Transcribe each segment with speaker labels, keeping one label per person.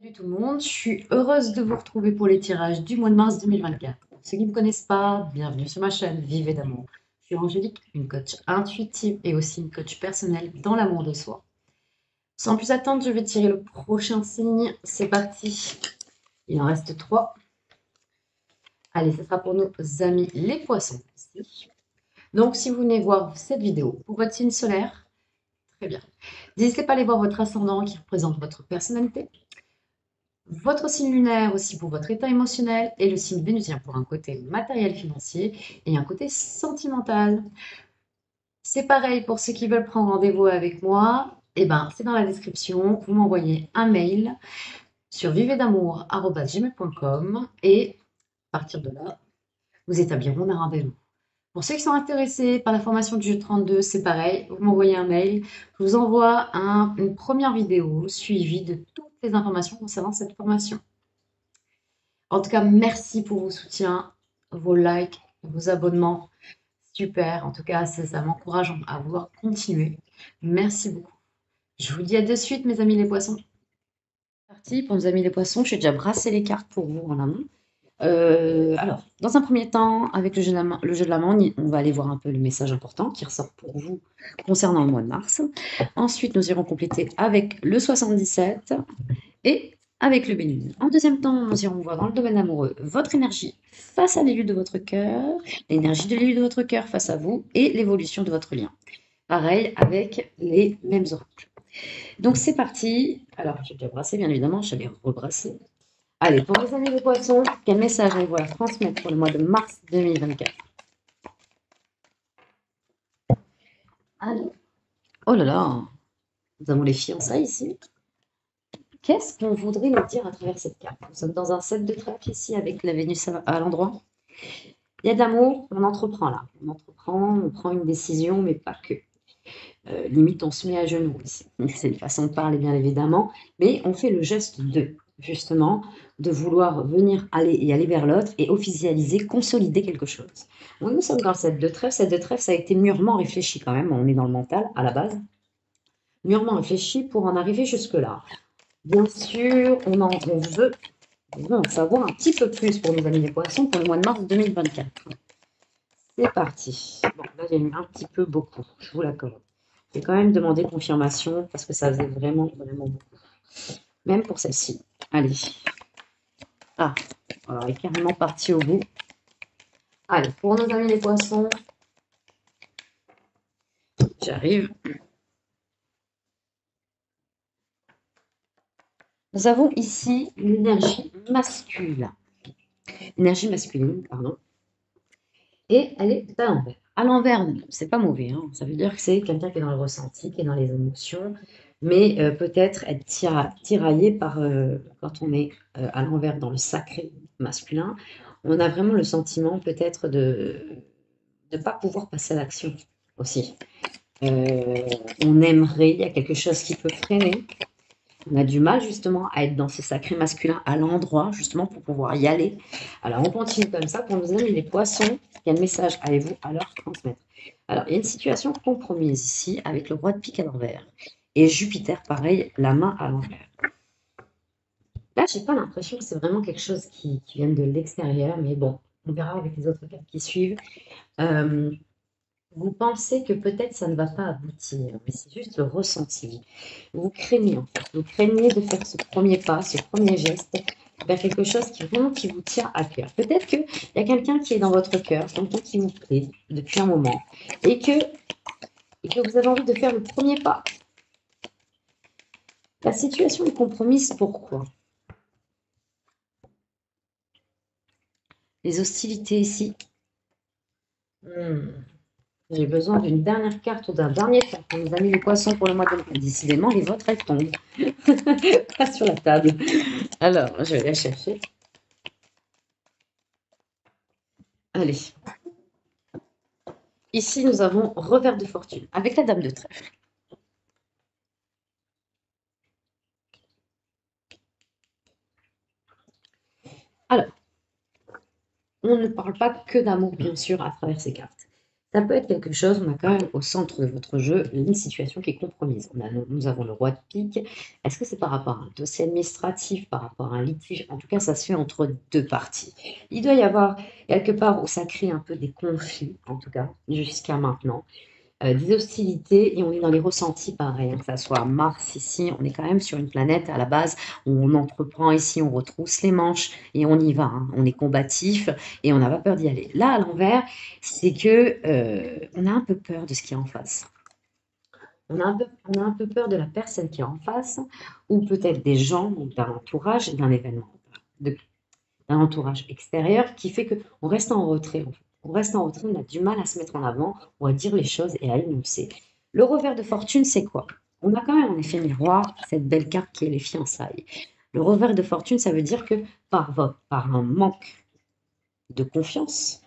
Speaker 1: Salut tout le monde, je suis heureuse de vous retrouver pour les tirages du mois de mars 2024. Pour ceux qui ne me connaissent pas, bienvenue sur ma chaîne Vivez d'amour. Je suis Angélique, une coach intuitive et aussi une coach personnelle dans l'amour de soi. Sans plus attendre, je vais tirer le prochain signe. C'est parti. Il en reste 3. Allez, ce sera pour nos amis les poissons ici. Donc, si vous venez voir cette vidéo pour votre signe solaire, très bien. N'hésitez pas à aller voir votre ascendant qui représente votre personnalité. Votre signe lunaire aussi pour votre état émotionnel et le signe vénusien pour un côté matériel financier et un côté sentimental. C'est pareil pour ceux qui veulent prendre rendez-vous avec moi. Eh ben, c'est dans la description. Vous m'envoyez un mail sur vivedamour@gmail.com et à partir de là, vous établirons un rendez-vous. Pour ceux qui sont intéressés par la formation du jeu 32, c'est pareil. Vous m'envoyez un mail. Je vous envoie une première vidéo suivie de toutes les informations concernant cette formation. En tout cas, merci pour vos soutiens, vos likes, vos abonnements. Super. En tout cas, ça m'encourage à vouloir continuer. Merci beaucoup. Je vous dis à de suite, mes amis les poissons. Parti pour nos amis les poissons, j'ai déjà brassé les cartes pour vous en amont. Alors, dans un premier temps, avec le jeu de la main, on va aller voir un peu le message important qui ressort pour vous concernant le mois de mars. Ensuite, nous irons compléter avec le 77 et avec le bénin. En deuxième temps, nous irons voir dans le domaine amoureux votre énergie face à l'élu de votre cœur, l'énergie de l'élu de votre cœur face à vous et l'évolution de votre lien. Pareil avec les mêmes oracles. Donc c'est parti. Alors j'ai déjà brassé bien évidemment, je vais rebrasser. Allez, pour les amis des poissons, quel message allez-vous à transmettre pour le mois de mars 2024? Allez. Oh là là, nous avons les fiançailles ici. Qu'est-ce qu'on voudrait nous dire à travers cette carte? Nous sommes dans un set de trèfle ici avec la Vénus à l'endroit. Il y a de l'amour, on entreprend là. On entreprend, on prend une décision, mais pas que. Limite, on se met à genoux ici. C'est une façon de parler, bien évidemment. Mais on fait le geste de, justement, de vouloir venir aller vers l'autre et officialiser, consolider quelque chose. Donc, nous sommes dans le set de trèfle. Cette de trèfle, ça a été mûrement réfléchi quand même. On est dans le mental à la base. Mûrement réfléchi pour en arriver jusque-là. Bien sûr, on veut en savoir un petit peu plus pour nos amis les poissons pour le mois de mars 2024. C'est parti. Bon, là, j'ai mis un petit peu beaucoup, je vous l'accorde. J'ai quand même demandé confirmation parce que ça faisait vraiment, vraiment beaucoup. Même pour celle-ci. Allez. Ah, alors, elle est carrément partie au bout. Allez, pour nos amis les poissons, j'arrive. Nous avons ici l'énergie masculine. Énergie masculine, pardon. Et elle est à l'envers. À l'envers, c'est pas mauvais, hein. Ça veut dire que c'est quelqu'un qui est dans le ressenti, qui est dans les émotions, mais peut-être être tiraillé par, quand on est à l'envers dans le sacré masculin, on a vraiment le sentiment peut-être de ne pas pouvoir passer à l'action aussi. On aimerait, il y a quelque chose qui peut freiner. On a du mal justement à être dans ce sacré masculin à l'endroit, justement pour pouvoir y aller. Alors on continue comme ça pour nous aimer les poissons. Quel message avez-vous à leur transmettre? Alors il y a une situation compromise ici avec le roi de pique à l'envers. Et Jupiter, pareil, la main à l'envers. Là, j'ai pas l'impression que c'est vraiment quelque chose qui vient de l'extérieur, mais bon, on verra avec les autres cartes qui suivent. Vous pensez que peut-être ça ne va pas aboutir, mais c'est juste le ressenti. Vous craignez, en fait. Vous craignez de faire ce premier pas, ce premier geste vers quelque chose qui vraiment qui vous tient à cœur. Peut-être qu'il y a quelqu'un qui est dans votre cœur, quelqu'un qui vous plaît depuis un moment, et que vous avez envie de faire le premier pas. La situation est compromise, pourquoi? Les hostilités ici. J'ai besoin d'une dernière carte ou d'un dernier carte pour mes amis les poissons pour le mois de mai. Décidément, les vôtres, elles tombent. Pas sur la table. Alors, je vais la chercher. Allez. Ici, nous avons revers de fortune avec la dame de trèfle. Alors, on ne parle pas que d'amour, bien sûr, à travers ces cartes. Ça peut être quelque chose, on a quand même au centre de votre jeu une situation qui est compromise. Nous avons le roi de pique. Est-ce que c'est par rapport à un dossier administratif, par rapport à un litige? En tout cas, ça se fait entre deux parties. Il doit y avoir quelque part où ça crée un peu des conflits, en tout cas, jusqu'à maintenant. Des hostilités et on est dans les ressentis pareil, hein, que ça soit Mars ici, on est quand même sur une planète à la base où on entreprend ici, on retrousse les manches et on y va, hein. On est combatif et on n'a pas peur d'y aller. Là, à l'envers, c'est que on a un peu peur de ce qui est en face. On a un peu peur de la personne qui est en face ou peut-être des gens, donc d'un entourage, d'un événement, de- d'un entourage extérieur qui fait qu'on reste en retrait, en fait. On reste en retrait, on a du mal à se mettre en avant ou à dire les choses et à énoncer. Le revers de fortune, c'est quoi? On a quand même en effet miroir cette belle carte qui est les fiançailles. Le revers de fortune, ça veut dire que par un manque de confiance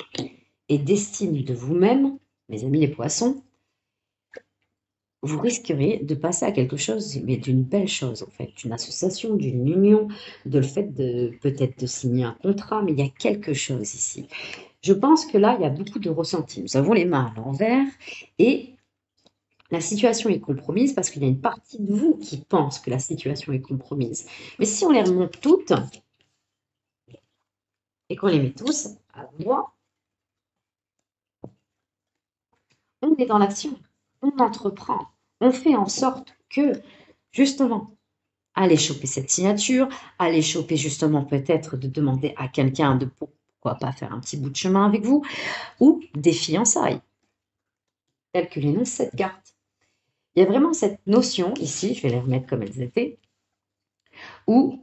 Speaker 1: et d'estime de vous-même, mes amis les poissons, vous risquerez de passer à quelque chose, mais d'une belle chose en fait, d'une association, d'une union, de le fait de peut-être de signer un contrat, mais il y a quelque chose ici. Je pense que là, il y a beaucoup de ressentis. Nous avons les mains à l'envers et la situation est compromise parce qu'il y a une partie de vous qui pense que la situation est compromise. Mais si on les remonte toutes et qu'on les met tous à moi, on est dans l'action, on entreprend, on fait en sorte que, justement, aller choper cette signature, aller choper justement peut-être de demander à quelqu'un de pourquoi pas faire un petit bout de chemin avec vous, ou des fiançailles, telles que l'énonce cette carte. Il y a vraiment cette notion ici, je vais les remettre comme elles étaient, où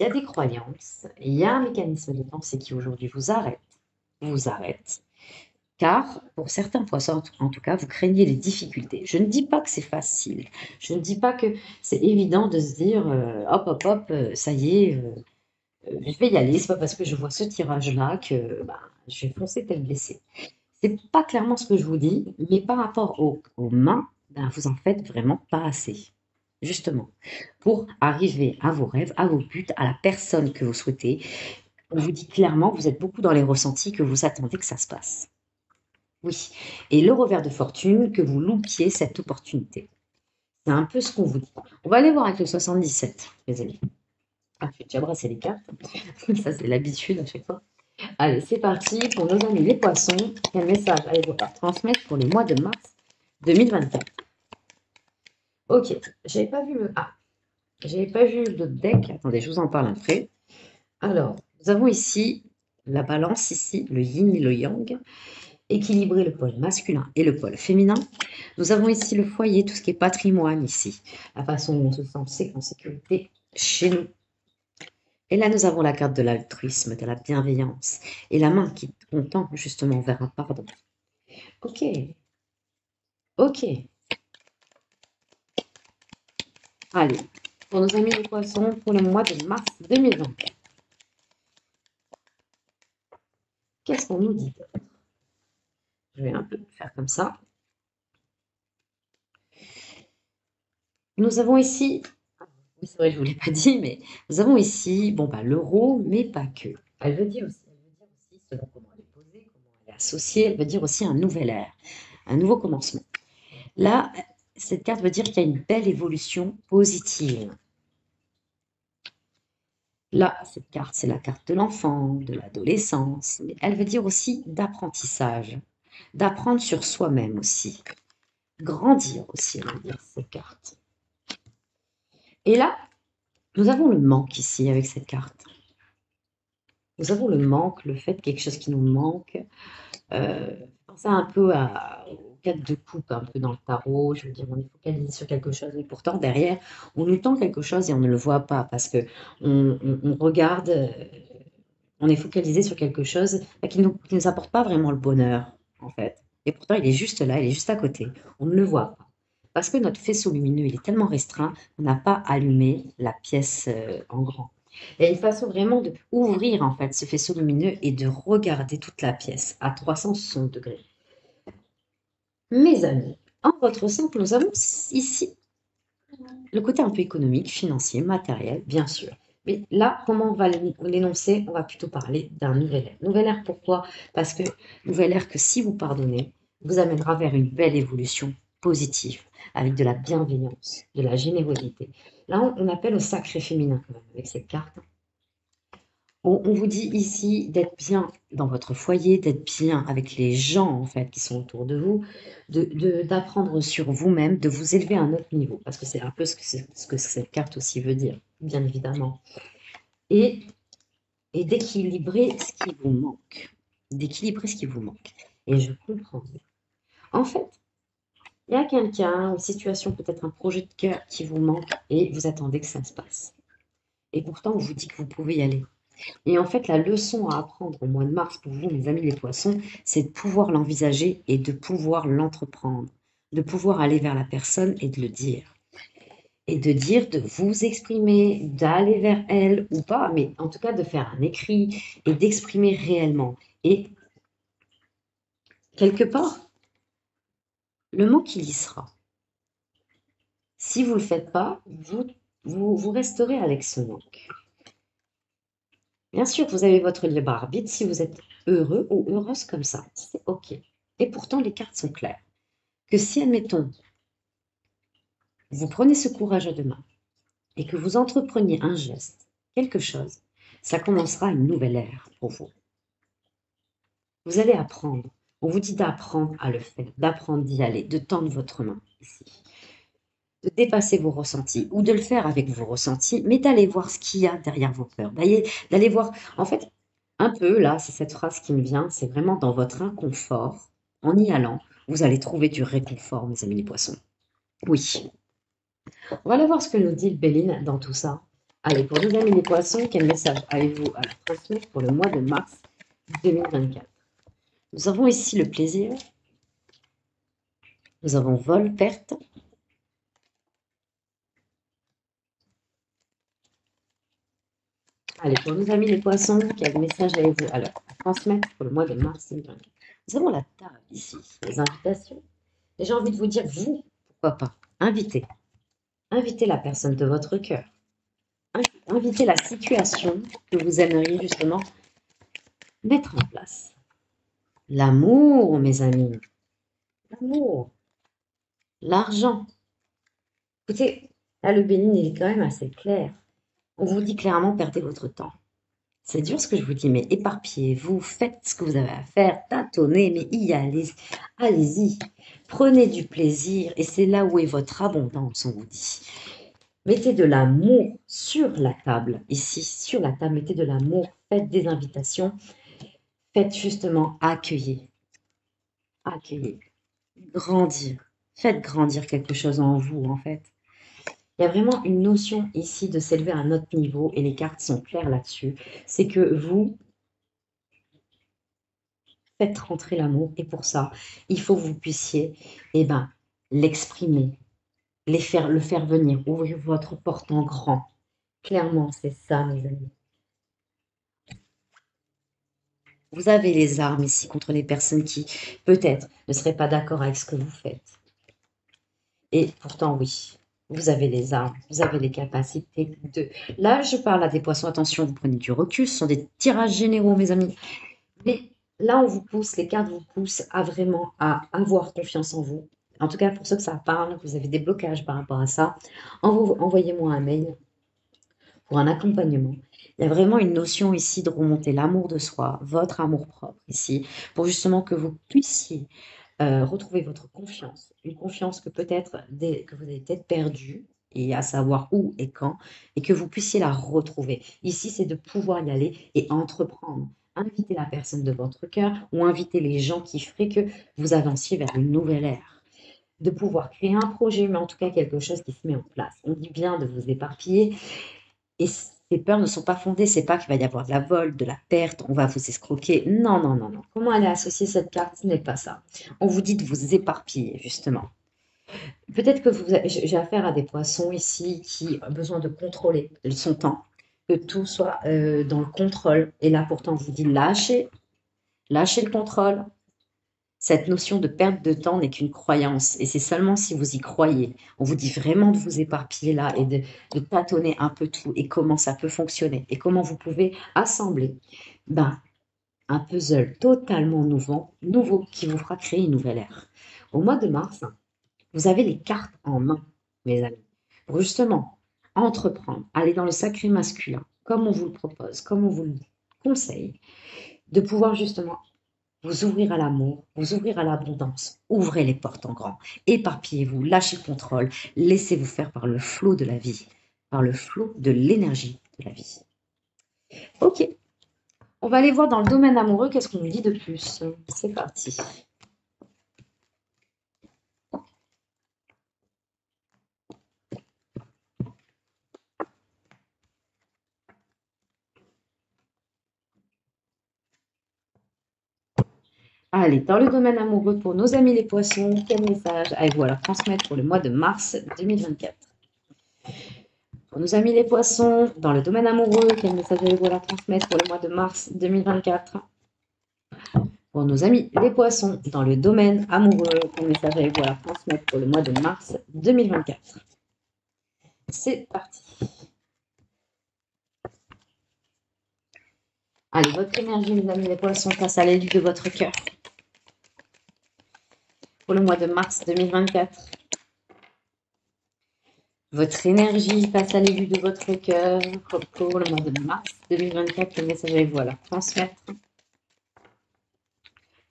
Speaker 1: il y a des croyances, il y a un mécanisme de pensée qui aujourd'hui vous arrête, car pour certains poissons, en tout cas, vous craignez les difficultés. Je ne dis pas que c'est facile, je ne dis pas que c'est évident de se dire hop, hop, hop, ça y est, je vais y aller, c'est pas parce que je vois ce tirage-là que bah, je vais foncer tel blessé. C'est pas clairement ce que je vous dis, mais par rapport aux mains, ben, vous en faites vraiment pas assez. Justement, pour arriver à vos rêves, à vos buts, à la personne que vous souhaitez, on vous dit clairement, vous êtes beaucoup dans les ressentis que vous attendez que ça se passe. Oui. Et le revers de fortune, que vous loupiez cette opportunité. C'est un peu ce qu'on vous dit. On va aller voir avec le 77, les amis. Ah, je vais déjà brasser les cartes. Ça, c'est l'habitude à chaque fois. Allez, c'est parti pour nos amis les poissons. Quel message allez-vous transmettre pour le mois de mars 2024? Ok, j'avais pas vu le. Ah, j'avais pas vu le deck. Attendez, je vous en parle après. Alors, nous avons ici la balance, ici, le yin et le yang, équilibrer le pôle masculin et le pôle féminin. Nous avons ici le foyer, tout ce qui est patrimoine ici, la façon dont on se sent en sécurité chez nous. Et là, nous avons la carte de l'altruisme, de la bienveillance, et la main qui tend justement vers un pardon. Ok, ok. Allez, pour nos amis les poissons, pour le mois de mars 2020. Qu'est-ce qu'on nous dit? Je vais un peu faire comme ça. Nous avons ici, oui, c'est vrai, je ne vous l'ai pas dit, mais nous avons ici, bon, bah, l'euro, mais pas que. Elle veut dire aussi, selon comment elle est posée, comment elle est associée, elle veut dire aussi un nouvel ère, un nouveau commencement. Là, cette carte veut dire qu'il y a une belle évolution positive. Là, cette carte, c'est la carte de l'enfant, de l'adolescence, mais elle veut dire aussi d'apprentissage, d'apprendre sur soi-même aussi, grandir aussi, elle veut dire cette carte. Et là, nous avons le manque ici avec cette carte. Nous avons le manque, le fait de quelque chose qui nous manque. Pensez un peu aux quatre de coupe, un peu dans le tarot. Je veux dire, on est focalisé sur quelque chose, et pourtant derrière, on nous tend quelque chose et on ne le voit pas parce que on regarde, on est focalisé sur quelque chose qui nous apporte pas vraiment le bonheur, en fait. Et pourtant, il est juste là, il est juste à côté. On ne le voit pas. Parce que notre faisceau lumineux, il est tellement restreint, on n'a pas allumé la pièce en grand. Il y a une façon vraiment de ouvrir en fait ce faisceau lumineux et de regarder toute la pièce à 360 degrés. Mes amis, en votre centre, nous avons ici le côté un peu économique, financier, matériel, bien sûr. Mais là, comment on va l'énoncer? On va plutôt parler d'un nouvel ère. Nouvelle ère, pourquoi? Parce que nouvelle ère que si vous pardonnez, vous amènera vers une belle évolution positive, avec de la bienveillance, de la générosité. Là, on appelle au sacré féminin quand même, avec cette carte. On vous dit ici d'être bien dans votre foyer, d'être bien avec les gens en fait qui sont autour de vous, d'apprendre sur vous-même, de vous élever à un autre niveau, parce que c'est un peu ce que cette carte aussi veut dire, bien évidemment. Et, et d'équilibrer ce qui vous manque. D'équilibrer ce qui vous manque. Et je comprends. En fait, il y a quelqu'un, une situation, peut-être un projet de cœur qui vous manque et vous attendez que ça se passe. Et pourtant, on vous dit que vous pouvez y aller. Et en fait, la leçon à apprendre au mois de mars pour vous, mes amis les poissons, c'est de pouvoir l'envisager et de pouvoir l'entreprendre, de pouvoir aller vers la personne et de le dire. Et de dire, de vous exprimer, d'aller vers elle ou pas, mais en tout cas de faire un écrit et d'exprimer réellement. Et quelque part, le mot qu'il y sera. Si vous ne le faites pas, vous resterez avec ce manque. Bien sûr, vous avez votre libre arbitre si vous êtes heureux ou heureuse comme ça. C'est OK. Et pourtant, les cartes sont claires. Que si, admettons, vous prenez ce courage à deux mains et que vous entrepreniez un geste, quelque chose, ça commencera une nouvelle ère pour vous. Vous allez apprendre. On vous dit d'apprendre à le faire, d'apprendre d'y aller, de tendre votre main ici, de dépasser vos ressentis ou de le faire avec vos ressentis, mais d'aller voir ce qu'il y a derrière vos peurs. D'aller voir, en fait, un peu, là, c'est cette phrase qui me vient, c'est vraiment dans votre inconfort, en y allant, vous allez trouver du réconfort, mes amis les poissons. Oui. On va aller voir ce que nous dit le Béline dans tout ça. Allez, pour nos amis les poissons, quel message avez-vous à leur transmettre pour le mois de mars 2024? Nous avons ici le plaisir. Nous avons vol, perte. Allez, pour nos amis les poissons, quel message avez-vous à leur transmettre pour le mois de mars 2024? Nous avons la table ici, les invitations. Et j'ai envie de vous dire, vous, pourquoi pas, invitez. Invitez la personne de votre cœur. Invitez la situation que vous aimeriez justement mettre en place. L'amour, mes amis. L'amour. L'argent. Écoutez, là, le Bénin, il est quand même assez clair. On vous dit clairement, perdez votre temps. C'est dur ce que je vous dis, mais éparpillez-vous, faites ce que vous avez à faire, tâtonnez, mais y allez, allez-y. Prenez du plaisir, et c'est là où est votre abondance, on vous dit. Mettez de l'amour sur la table, ici, sur la table, mettez de l'amour, faites des invitations, faites justement accueillir, accueillir, grandir, faites grandir quelque chose en vous, en fait. Il y a vraiment une notion ici de s'élever à un autre niveau, et les cartes sont claires là-dessus. C'est que vous faites rentrer l'amour, et pour ça, il faut que vous puissiez l'exprimer, le faire venir, ouvrir votre porte en grand. Clairement, c'est ça, mes amis. Vous avez les armes ici contre les personnes qui, peut-être, ne seraient pas d'accord avec ce que vous faites. Et pourtant, oui, vous avez les armes, vous avez les capacités de... Là, je parle à des poissons, attention, vous prenez du recul, ce sont des tirages généraux, mes amis. Mais là, on vous pousse, les cartes vous poussent à vraiment à avoir confiance en vous. En tout cas, pour ceux que ça parle, que vous avez des blocages par rapport à ça, envoyez-moi un mail pour un accompagnement. Il y a vraiment une notion ici de remonter l'amour de soi, votre amour propre ici, pour justement que vous puissiez retrouver votre confiance. Une confiance que peut-être que vous avez peut-être perdue, et à savoir où et quand, et que vous puissiez la retrouver. Ici, c'est de pouvoir y aller et entreprendre. Inviter la personne de votre cœur ou inviter les gens qui feraient que vous avanciez vers une nouvelle ère. De pouvoir créer un projet, mais en tout cas quelque chose qui se met en place. On dit bien de vous éparpiller et ces peurs ne sont pas fondées. C'est pas qu'il va y avoir de la vol, de la perte, on va vous escroquer. Non, non, non, non. Comment aller associer cette carte? Ce n'est pas ça. On vous dit de vous éparpiller, justement. Peut-être que j'ai affaire à des poissons ici qui ont besoin de contrôler son temps, que tout soit dans le contrôle. Et là, pourtant, on vous dit lâchez le contrôle Cette notion de perte de temps n'est qu'une croyance et c'est seulement si vous y croyez. On vous dit vraiment de vous éparpiller là et de tâtonner un peu tout et comment ça peut fonctionner et comment vous pouvez assembler un puzzle totalement nouveau qui vous fera créer une nouvelle ère. Au mois de mars, vous avez les cartes en main, mes amis, pour justement entreprendre, aller dans le sacré masculin, comme on vous le propose, comme on vous le conseille, de pouvoir justement vous ouvrir à l'amour, vous ouvrir à l'abondance. Ouvrez les portes en grand. Éparpillez-vous, lâchez le contrôle. Laissez-vous faire par le flot de la vie, par le flot de l'énergie de la vie. Ok, on va aller voir dans le domaine amoureux qu'est-ce qu'on nous dit de plus. C'est parti. Allez, dans le domaine amoureux pour nos amis les poissons, quel message avez-vous à leur transmettre pour le mois de mars 2024? Pour nos amis les poissons, dans le domaine amoureux, quel message avez-vous à leur transmettre pour le mois de mars 2024? Pour nos amis les poissons, dans le domaine amoureux, quel message avez-vous à leur transmettre pour le mois de mars 2024? C'est parti. Allez, votre énergie, mes amis les poissons, passe à l'élu de votre cœur. Pour le mois de mars 2024. Votre énergie passe à l'élu de votre cœur pour le mois de mars 2024. Quel message avez-vous à leur transmettre?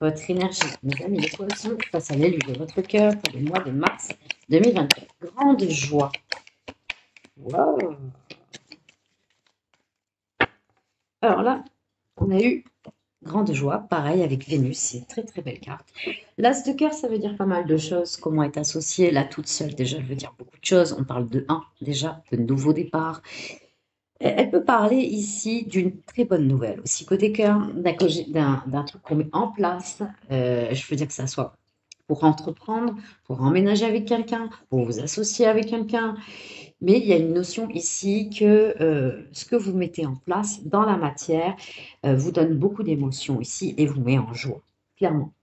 Speaker 1: Votre énergie, mes amis les poissons, passe à l'élu de votre cœur pour le mois de mars 2024. Grande joie. Wow. Alors là, on a eu grande joie, pareil avec Vénus, c'est une très très belle carte. L'As de cœur, ça veut dire pas mal de choses. Comment est associée là toute seule, déjà, elle veut dire beaucoup de choses. On parle de 1, déjà, de nouveau départ. Elle peut parler ici d'une très bonne nouvelle. Aussi, côté cœur, d'un truc qu'on met en place. Je veux dire que ça soit pour entreprendre, pour emménager avec quelqu'un, pour vous associer avec quelqu'un. Mais il y a une notion ici que ce que vous mettez en place dans la matière vous donne beaucoup d'émotions ici et vous met en joie, clairement.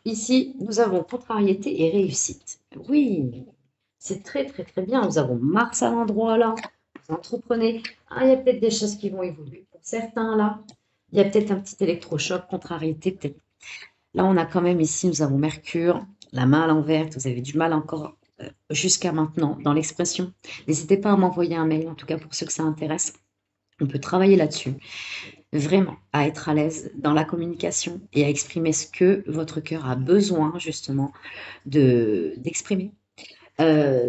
Speaker 1: Ici, nous avons contrariété et réussite. Oui, c'est très très très bien. Nous avons Mars à l'endroit là. Vous entreprenez. Ah, il y a peut-être des choses qui vont évoluer. Pour certains là, il y a peut-être un petit électrochoc, contrariété peut-être. Là, on a quand même ici, nous avons Mercure, la main à l'envers. Vous avez du mal encore jusqu'à maintenant dans l'expression. N'hésitez pas à m'envoyer un mail, en tout cas pour ceux que ça intéresse. On peut travailler là-dessus. Vraiment, à être à l'aise dans la communication et à exprimer ce que votre cœur a besoin, justement, d'exprimer. Ça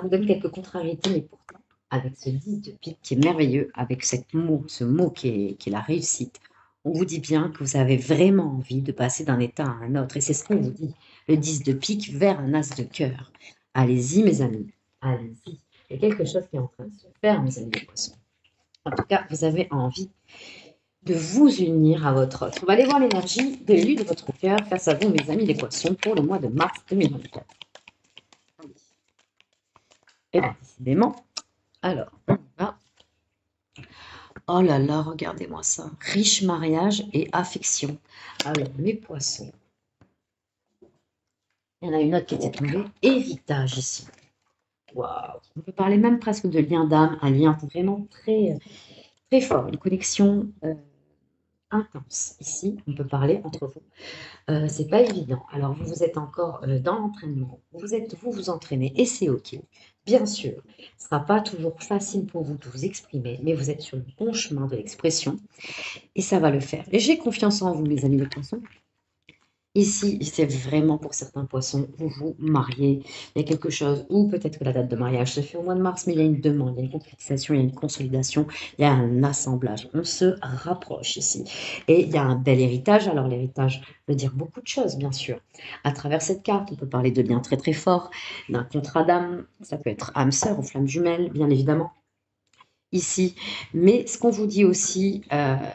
Speaker 1: vous donne quelques contrariétés, mais pourtant, avec ce 10 de pique qui est merveilleux, avec ce mot qui est la réussite, on vous dit bien que vous avez vraiment envie de passer d'un état à un autre. Et c'est ce qu'on vous dit, le 10 de pique vers un as de cœur. Allez-y, mes amis, allez-y. Il y a quelque chose qui est en train de se faire, mes amis les poissons. En tout cas, vous avez envie de vous unir à votre autre. On va aller voir l'énergie de l'élu de votre cœur face à vous, mes amis les poissons, pour le mois de mars 2024. Et bien, décidément, alors, on va. Oh là là, regardez-moi ça. Riche mariage et affection. Alors, mes poissons. Il y en a une autre qui était tombée. Héritage ici. Waouh. On peut parler même presque de lien d'âme, un lien vraiment très, très fort, une connexion intense. Ici, on peut parler entre vous. C'est pas évident. Alors, vous êtes encore dans l'entraînement. Vous entraînez et c'est OK. Bien sûr, ce ne sera pas toujours facile pour vous de vous exprimer, mais vous êtes sur le bon chemin de l'expression et ça va le faire. Et j'ai confiance en vous, mes amis les poissons. Ici, c'est vraiment pour certains poissons, vous vous mariez, il y a quelque chose, ou peut-être que la date de mariage se fait au mois de mars, mais il y a une demande, il y a une concrétisation, il y a une consolidation, il y a un assemblage. On se rapproche ici. Et il y a un bel héritage. Alors l'héritage veut dire beaucoup de choses, bien sûr. À travers cette carte, on peut parler de liens très très forts, d'un contrat d'âme, ça peut être âme sœur ou flamme jumelle, bien évidemment ici. Mais ce qu'on vous dit aussi,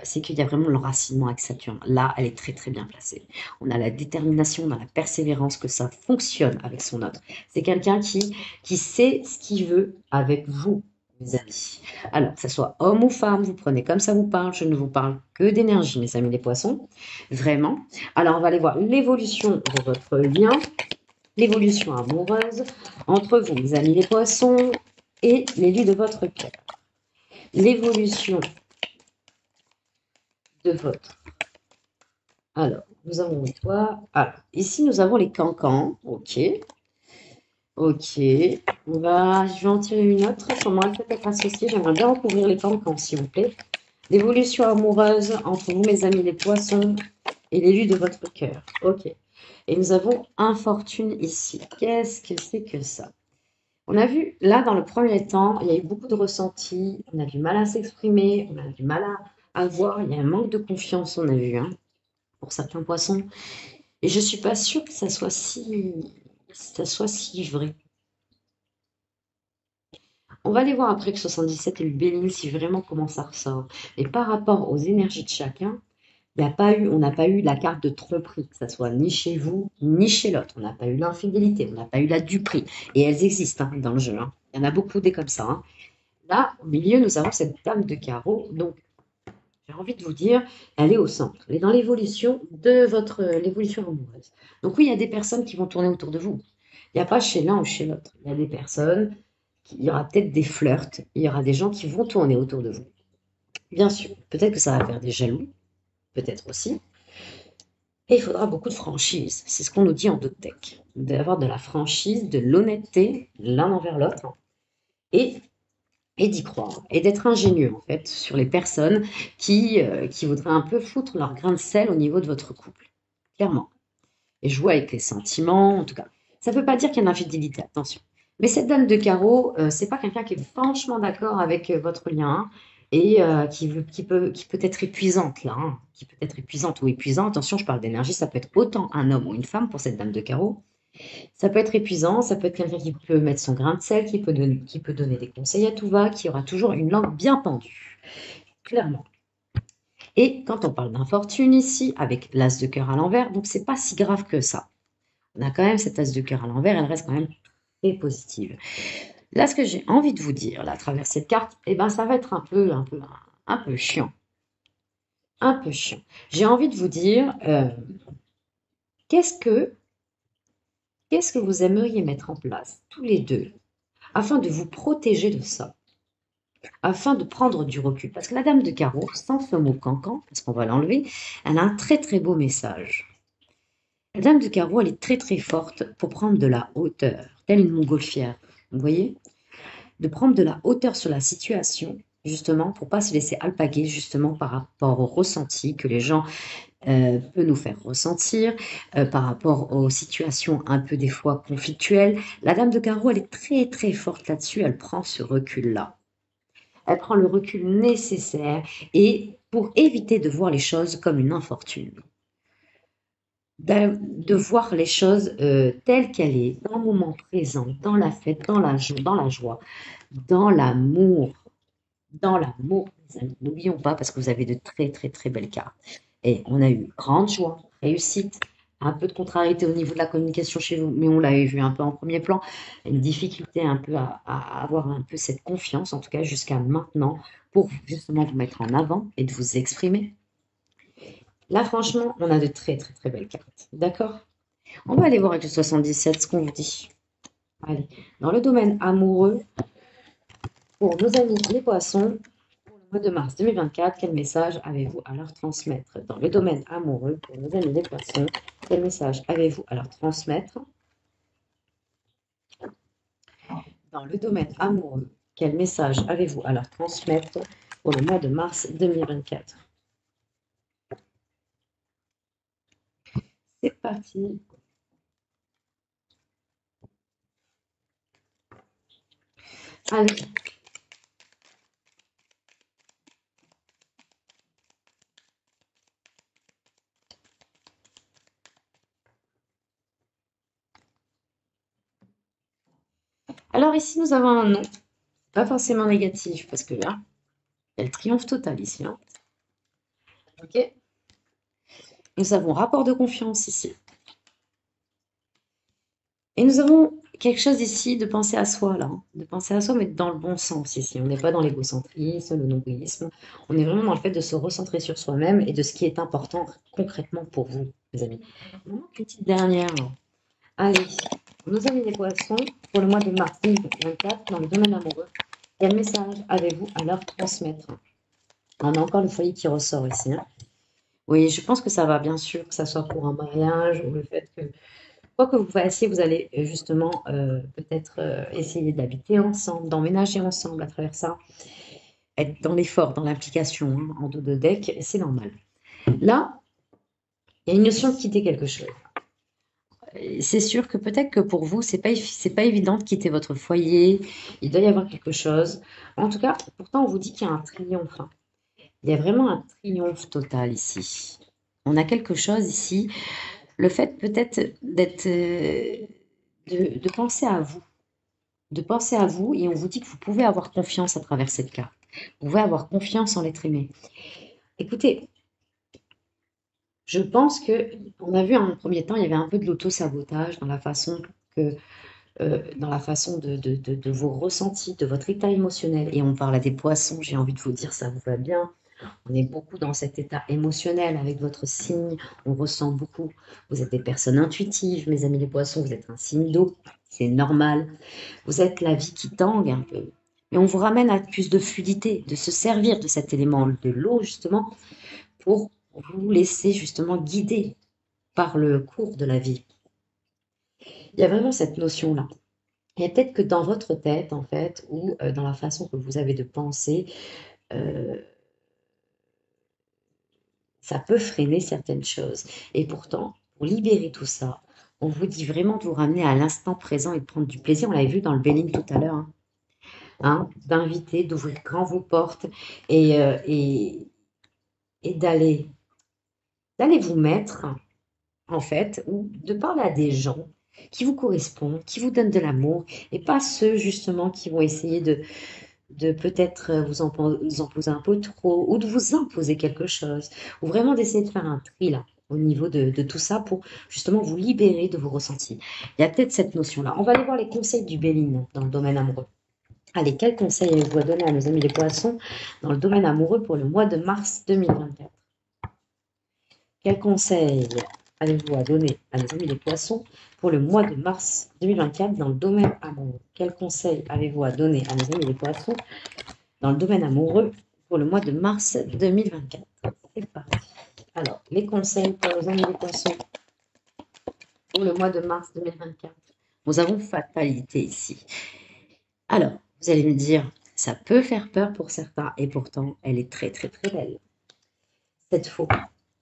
Speaker 1: c'est qu'il y a vraiment l'enracinement avec Saturne. Là, elle est très très bien placée. On a la détermination, on a la persévérance que ça fonctionne avec son autre. C'est quelqu'un qui sait ce qu'il veut avec vous. mes amis. Alors, que ce soit homme ou femme, vous prenez comme ça vous parle. Je ne vous parle que d'énergie, mes amis les poissons. Vraiment. Alors, on va aller voir l'évolution de votre lien, l'évolution amoureuse entre vous, mes amis les poissons, et l'élu de votre cœur. L'évolution de votre... Alors, nous avons quoi? Alors, ici, nous avons les cancans. Ok. Ok. Je vais en tirer une autre. Comment elle peut être associée? J'aimerais bien recouvrir les cancans, s'il vous plaît. L'évolution amoureuse entre vous, mes amis les poissons, et l'élu de votre cœur. Ok. Et nous avons infortune ici. Qu'est-ce que c'est que ça? On a vu, là, dans le premier temps, il y a eu beaucoup de ressentis. On a du mal à s'exprimer. On a du mal à voir. Il y a un manque de confiance, on a vu, hein, pour certains poissons. Et je ne suis pas sûre que ça soit si vrai. On va aller voir après que 77 et le Béline si vraiment comment ça ressort. Et par rapport aux énergies de chacun, on n'a pas eu la carte de tromperie, que ce soit ni chez vous, ni chez l'autre. On n'a pas eu l'infidélité, on n'a pas eu la duperie. Et elles existent hein, dans le jeu. Hein. Il y en a beaucoup des comme ça. Hein. Là, au milieu, nous avons cette dame de carreau. Donc, j'ai envie de vous dire, elle est au centre. Elle est dans l'évolution de l'évolution amoureuse. Donc oui, il y a des personnes qui vont tourner autour de vous. Il n'y a pas chez l'un ou chez l'autre. Il y a des personnes, il y aura peut-être des flirts, il y aura des gens qui vont tourner autour de vous. Bien sûr, peut-être que ça va faire des jaloux, peut-être aussi. Et il faudra beaucoup de franchise. C'est ce qu'on nous dit en Doctech. D'avoir de la franchise, de l'honnêteté l'un envers l'autre et, et d'y croire. Et d'être ingénieux, en fait, sur les personnes qui voudraient un peu foutre leur grain de sel au niveau de votre couple. Clairement. Et jouer avec les sentiments, en tout cas. Ça ne veut pas dire qu'il y a une infidélité, attention. Mais cette dame de carreau, c'est pas quelqu'un qui est franchement d'accord avec votre lien hein, et qui peut être épuisante là, hein, qui peut être épuisante ou épuisant. Attention, je parle d'énergie, ça peut être autant un homme ou une femme pour cette dame de carreau. Ça peut être épuisant, ça peut être quelqu'un qui peut mettre son grain de sel, qui peut donner des conseils à tout va, qui aura toujours une langue bien pendue, clairement. Et quand on parle d'infortune ici, avec l'as de cœur à l'envers, donc c'est pas si grave que ça. On a quand même cette as de cœur à l'envers, elle reste quand même très positive. Là, ce que j'ai envie de vous dire, là, à travers cette carte, eh ben, ça va être un peu chiant. Un peu chiant. J'ai envie de vous dire, qu'est-ce que, qu'est-ce que vous aimeriez mettre en place, tous les deux, afin de vous protéger de ça, afin de prendre du recul. Parce que la dame de carreau, sans ce mot cancan, parce qu'on va l'enlever, elle a un très très beau message. La dame de carreau, elle est très très forte pour prendre de la hauteur, telle une montgolfière. Vous voyez? De prendre de la hauteur sur la situation, justement, pour pas se laisser alpaguer, justement, par rapport au ressenti que les gens peuvent nous faire ressentir, par rapport aux situations un peu des fois conflictuelles. La dame de carreau, elle est très très forte là-dessus, elle prend ce recul-là. Elle prend le recul nécessaire et pour éviter de voir les choses comme une infortune. De voir les choses telles qu'elles est, dans le moment présent, dans la fête, dans la joie, dans l'amour, dans l'amour, mes amis. N'oublions pas, parce que vous avez de très, très, très belles cartes. Et on a eu grande joie, réussite, un peu de contrariété au niveau de la communication chez vous, mais on l'avait vu un peu en premier plan, une difficulté un peu à avoir un peu cette confiance, en tout cas jusqu'à maintenant, pour justement vous mettre en avant et de vous exprimer. Là, franchement, on a de très, très, très belles cartes. D'accord? On va aller voir avec le 77 ce qu'on vous dit. Allez, dans le domaine amoureux, pour nos amis les poissons, pour le mois de mars 2024, quel message avez-vous à leur transmettre? Dans le domaine amoureux, pour nos amis les poissons, quel message avez-vous à leur transmettre? Dans le domaine amoureux, quel message avez-vous à leur transmettre pour le mois de mars 2024? C'est parti. Allez. Alors ici, nous avons un nom. Pas forcément négatif, parce que là, il y a le triomphe total ici. Hein. Ok. Nous avons rapport de confiance ici. Et nous avons quelque chose ici de penser à soi, là, hein. De penser à soi, mais dans le bon sens ici. On n'est pas dans l'égocentrisme, le nombrilisme. On est vraiment dans le fait de se recentrer sur soi-même et de ce qui est important concrètement pour vous, les amis. Vraiment, une petite dernière. Allez, nos amis les poissons, pour le mois de mars 2024, dans le domaine amoureux, quel message avez-vous à leur transmettre? On a encore le foyer qui ressort ici, hein. Oui, je pense que ça va, bien sûr, que ça soit pour un mariage ou le fait que, quoi que vous fassiez, vous allez justement peut-être essayer d'habiter ensemble, d'emménager ensemble à travers ça, être dans l'effort, dans l'implication, hein, en dos de deck, c'est normal. Là, il y a une notion de quitter quelque chose. C'est sûr que peut-être que pour vous, c'est pas évident de quitter votre foyer. Il doit y avoir quelque chose. En tout cas, pourtant, on vous dit qu'il y a un triomphe, hein. Il y a vraiment un triomphe total ici. On a quelque chose ici. Le fait peut-être d'être, de penser à vous, de penser à vous, et on vous dit que vous pouvez avoir confiance à travers cette carte. Vous pouvez avoir confiance en l'être aimé. Écoutez, je pense que on a vu en premier temps, il y avait un peu de l'auto-sabotage dans la façon que dans la façon de vos ressentis, de votre état émotionnel. Et on parle à des poissons, j'ai envie de vous dire, ça vous va bien. On est beaucoup dans cet état émotionnel avec votre signe. On ressent beaucoup. Vous êtes des personnes intuitives, mes amis les poissons. Vous êtes un signe d'eau. C'est normal. Vous êtes la vie qui tangue un peu. Mais on vous ramène à plus de fluidité, de se servir de cet élément de l'eau, justement, pour vous laisser justement guider par le cours de la vie. Il y a vraiment cette notion-là. Et peut-être que dans votre tête, en fait, ou dans la façon que vous avez de penser, euh, ça peut freiner certaines choses. Et pourtant, pour libérer tout ça, on vous dit vraiment de vous ramener à l'instant présent et de prendre du plaisir. On l'avait vu dans le Béline tout à l'heure, hein, hein, d'inviter, d'ouvrir grand vos portes et, et d'aller vous mettre, en fait, ou de parler à des gens qui vous correspondent, qui vous donnent de l'amour, et pas ceux justement qui vont essayer de peut-être vous imposer un peu trop, ou de vous imposer quelque chose, ou vraiment d'essayer de faire un tri là, au niveau de tout ça, pour justement vous libérer de vos ressentis. Il y a peut-être cette notion-là. On va aller voir les conseils du Béline dans le domaine amoureux. Allez, quels conseils avez-vous à donner à nos amis les poissons dans le domaine amoureux pour le mois de mars 2024? Quels conseils avez-vous à donner à nos amis les poissons pour le mois de mars 2024 dans le domaine amoureux? Quels conseils avez-vous à donner à nos amis les poissons dans le domaine amoureux pour le mois de mars 2024? C'est parti. Alors, les conseils pour nos amis les poissons pour le mois de mars 2024. Nous avons fatalité ici. Alors, vous allez me dire, ça peut faire peur pour certains et pourtant, elle est très très très belle. Cette faux.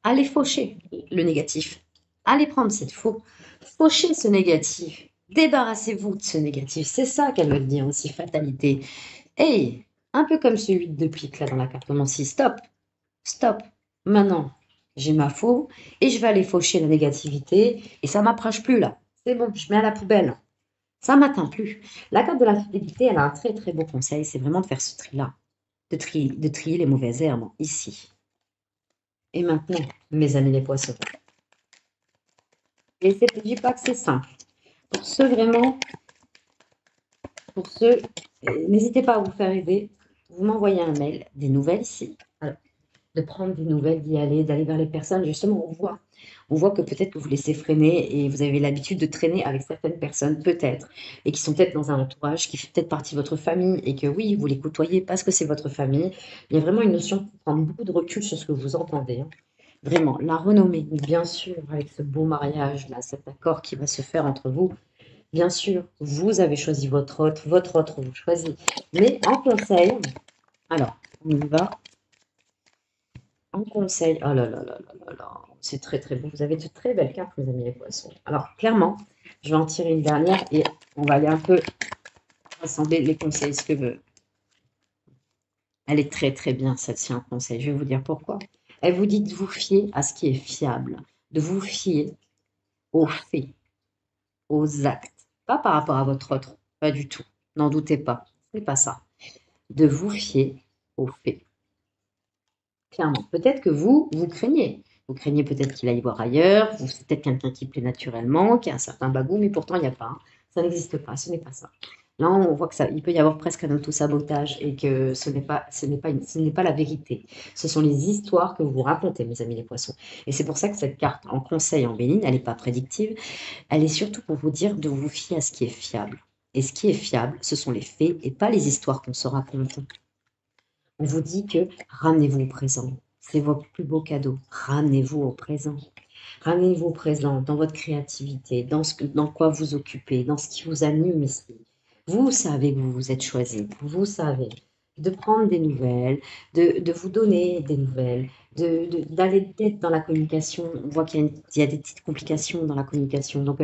Speaker 1: Allez faucher le négatif. Allez prendre cette faux. Fauchez ce négatif. Débarrassez-vous de ce négatif. C'est ça qu'elle veut dire aussi, fatalité. Hey, un peu comme ce 8 de pique là dans la cartomancie. Stop, stop. Maintenant, j'ai ma faux et je vais aller faucher la négativité et ça m'approche plus là. C'est bon, je mets à la poubelle. Ça m'atteint plus. La carte de la fidélité, elle a un très très beau conseil, c'est vraiment de faire ce tri-là, de trier les mauvaises herbes ici. Et maintenant, mes amis les poissons. Et je ne dis pas que c'est simple. Pour ceux vraiment, pour ceux, n'hésitez pas à vous faire aider. Vous m'envoyez un mail, des nouvelles ici. Alors, de prendre des nouvelles, d'y aller, d'aller vers les personnes. Justement, on voit que peut-être que vous laissez freiner et vous avez l'habitude de traîner avec certaines personnes, peut-être, et qui sont peut-être dans un entourage qui fait peut-être partie de votre famille et que oui, vous les côtoyez parce que c'est votre famille. Il y a vraiment une notion de prendre beaucoup de recul sur ce que vous entendez, hein. Vraiment, la renommée, bien sûr, avec ce beau mariage-là, cet accord qui va se faire entre vous. Bien sûr, vous avez choisi votre autre vous choisit. Mais en conseil, alors, on y va. En conseil, oh là là là là là là, c'est très très beau. Vous avez de très belles cartes, mes amis les poissons. Alors, clairement, je vais en tirer une dernière et on va aller un peu rassembler les conseils, ce que veut. Elle est très très bien, celle-ci, en conseil. Je vais vous dire pourquoi. Elle vous dit de vous fier à ce qui est fiable, de vous fier aux faits, aux actes. Pas par rapport à votre autre, pas du tout. N'en doutez pas, c'est pas ça. De vous fier aux faits. Clairement. Peut-être que vous craignez. Vous craignez peut-être qu'il aille voir ailleurs. C'est peut-être quelqu'un qui plaît naturellement, qui a un certain bagou, mais pourtant, il n'y a pas, hein. Ça n'existe pas, ce n'est pas ça. Là, on voit que ça, il peut y avoir presque un auto-sabotage et que ce n'est pas la vérité. Ce sont les histoires que vous vous racontez, mes amis les poissons. Et c'est pour ça que cette carte en conseil en béline, elle n'est pas prédictive, elle est surtout pour vous dire de vous fier à ce qui est fiable. Et ce qui est fiable, ce sont les faits et pas les histoires qu'on se raconte. On vous dit que ramenez-vous au présent. C'est votre plus beau cadeau. Ramenez-vous au présent. Ramenez-vous au présent, dans votre créativité, dans quoi vous occupez, dans ce qui vous anime ici. Vous savez que vous vous êtes choisi. Vous savez de prendre des nouvelles, de vous donner des nouvelles, d'aller d'être dans la communication. On voit qu'il y a des petites complications dans la communication. Donc,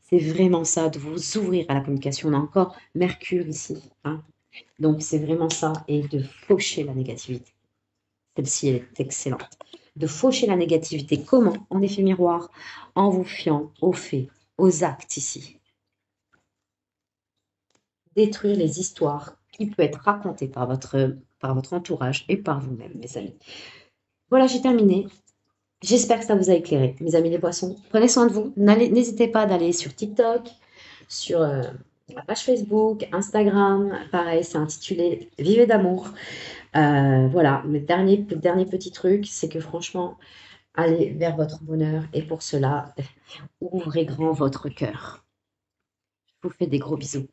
Speaker 1: c'est vraiment ça, de vous ouvrir à la communication. On a encore Mercure ici, hein. Donc, c'est vraiment ça, et de faucher la négativité. Celle-ci, elle est excellente. De faucher la négativité. Comment? En effet miroir, en vous fiant aux faits, aux actes ici. Détruire les histoires qui peuvent être racontées par votre entourage et par vous-même, mes amis. Voilà, j'ai terminé. J'espère que ça vous a éclairé, mes amis les poissons. Prenez soin de vous. N'hésitez pas d'aller sur TikTok, sur la page Facebook, Instagram. Pareil, c'est intitulé Vivez d'amour. Voilà, le dernier petit truc, c'est que franchement, allez vers votre bonheur et pour cela, ouvrez grand votre cœur. Je vous fais des gros bisous.